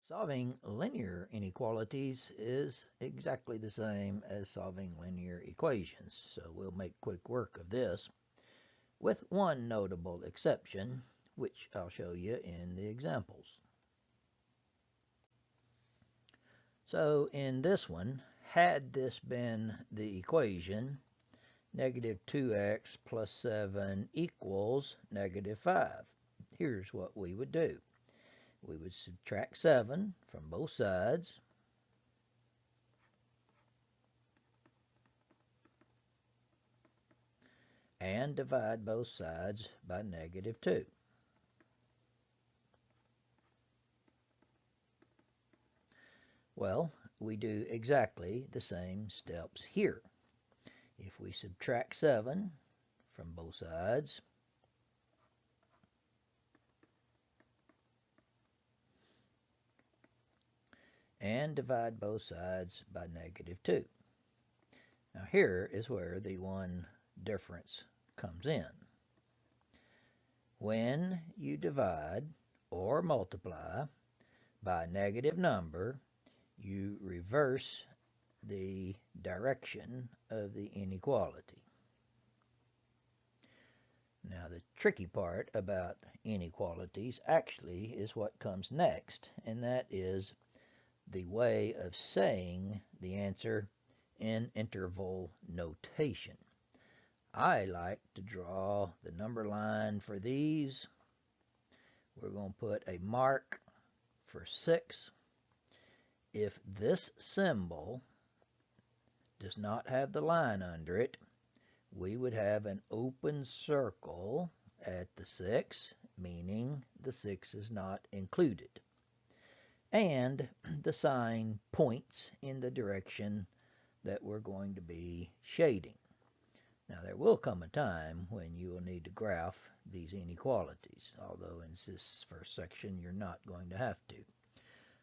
Solving linear inequalities is exactly the same as solving linear equations, so we'll make quick work of this, with one notable exception, which I'll show you in the examples. So in this one, had this been the equation, negative 2x plus 7 equals negative 5, here's what we would do. We would subtract 7 from both sides, and divide both sides by negative 2. Well, we do exactly the same steps here. If we subtract 7 from both sides, and divide both sides by negative 2. Now here is where the one difference comes in. When you divide or multiply by a negative number, you reverse the direction of the inequality. Now the tricky part about inequalities actually is what comes next, and that is the way of saying the answer in interval notation. I like to draw the number line for these. We're going to put a mark for 6. If this symbol does not have the line under it, we would have an open circle at the 6, meaning the 6 is not included. And the sign points in the direction that we're going to be shading. Now there will come a time when you will need to graph these inequalities, although in this first section you're not going to have to.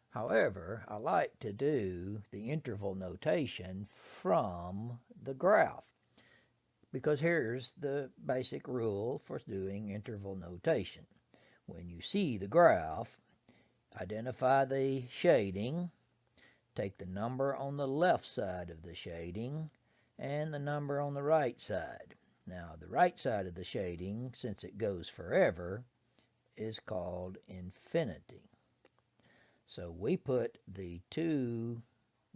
However, I like to do the interval notation from the graph, because here's the basic rule for doing interval notation. When you see the graph, identify the shading, take the number on the left side of the shading and the number on the right side. Now the right side of the shading, since it goes forever, is called infinity. So we put the two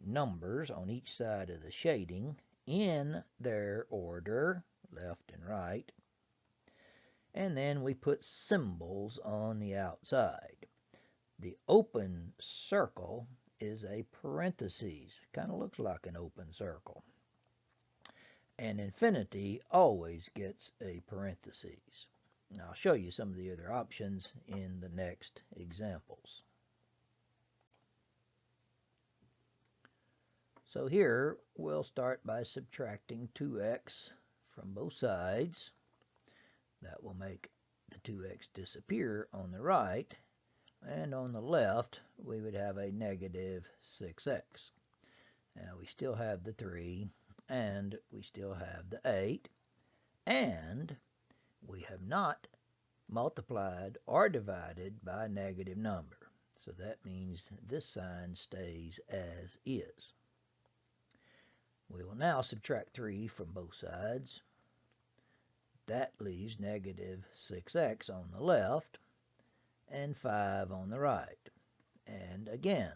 numbers on each side of the shading in their order, left and right, and then we put symbols on the outside. The open circle is a parenthesis, kind of looks like an open circle. And infinity always gets a parenthesis. Now I'll show you some of the other options in the next examples. So here we'll start by subtracting 2x from both sides. That will make the 2x disappear on the right, and on the left we would have a negative 6x. Now we still have the 3, and we still have the 8, and we have not multiplied or divided by a negative number. So that means this sign stays as is. We will now subtract 3 from both sides. That leaves negative 6x on the left and 5 on the right. And again,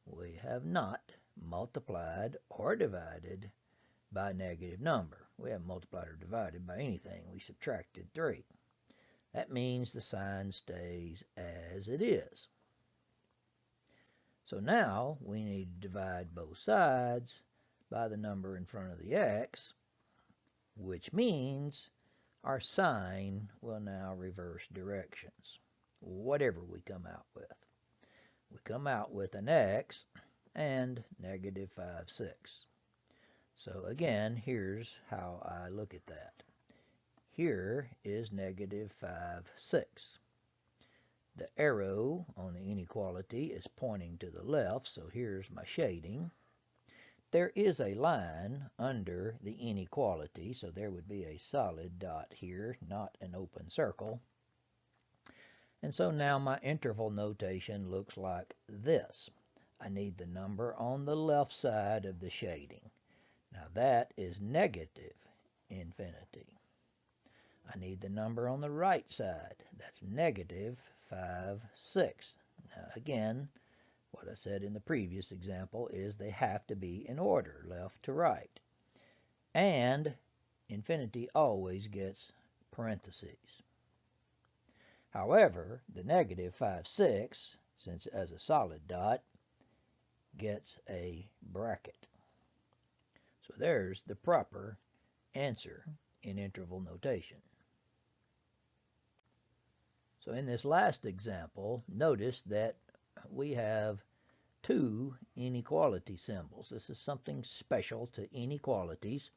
we have not multiplied or divided by a negative number. We haven't multiplied or divided by anything. We subtracted 3. That means the sign stays as it is. So now we need to divide both sides by the number in front of the x, which means our sign will now reverse directions, whatever we come out with. We come out with an x and negative 5, 6. So again, here's how I look at that. Here is negative 5, 6. The arrow on the inequality is pointing to the left, so here's my shading. There is a line under the inequality, so there would be a solid dot here, not an open circle. And so now my interval notation looks like this. I need the number on the left side of the shading. Now that is negative infinity. I need the number on the right side. That's negative 5/6. Now again, what I said in the previous example is they have to be in order, left to right. And infinity always gets parentheses. However, the negative 5/6, since it has a solid dot, gets a bracket. So there's the proper answer in interval notation. So in this last example, notice that we have two inequality symbols. This is something special to inequalities.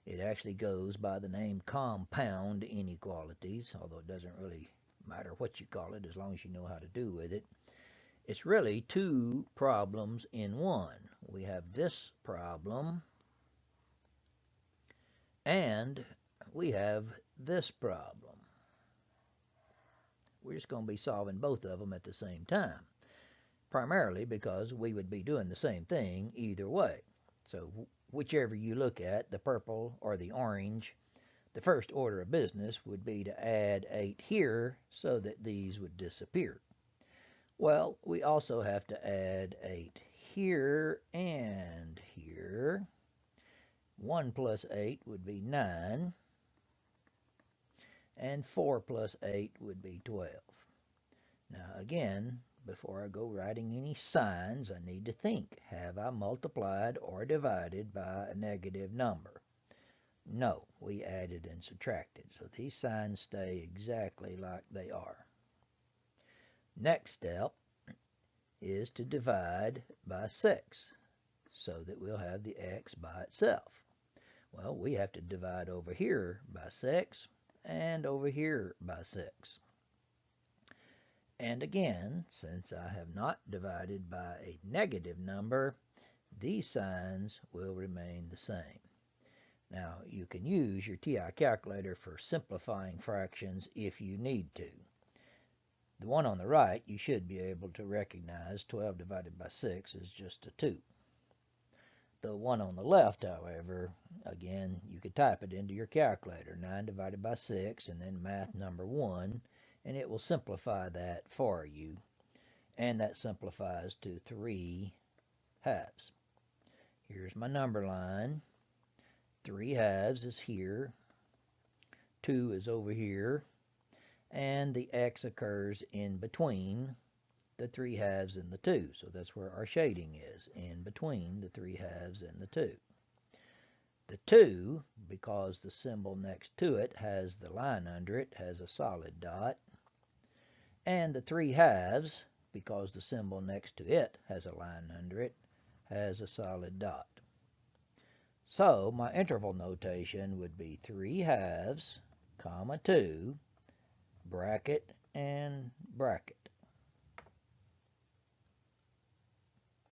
It actually goes by the name compound inequalities, although it doesn't really matter what you call it as long as you know how to do with it. It's really two problems in one. We have this problem and we have this problem. We're just going to be solving both of them at the same time, primarily because we would be doing the same thing either way. So whichever you look at, the purple or the orange, the first order of business would be to add 8 here so that these would disappear. Well, we also have to add 8 here and here. 1 plus 8 would be 9. And 4 plus 8 would be 12. Now again, before I go writing any signs, I need to think. Have I multiplied or divided by a negative number? No, we added and subtracted. So these signs stay exactly like they are. Next step is to divide by 6 so that we'll have the x by itself. Well, we have to divide over here by 6 and over here by 6. And again, since I have not divided by a negative number, these signs will remain the same. Now, you can use your TI calculator for simplifying fractions if you need to. The one on the right, you should be able to recognize 12 divided by 6 is just a 2. The one on the left, however, again, you could type it into your calculator, 9 divided by 6, and then math number 1, and it will simplify that for you. And that simplifies to 3 halves. Here's my number line. 3 halves is here. 2 is over here. And the x occurs in between the 3 halves and the 2. So that's where our shading is, in between the 3 halves and the 2. The 2, because the symbol next to it has the line under it, has a solid dot. And the 3 halves, because the symbol next to it has a line under it, has a solid dot. So my interval notation would be 3 halves, comma 2, bracket and bracket.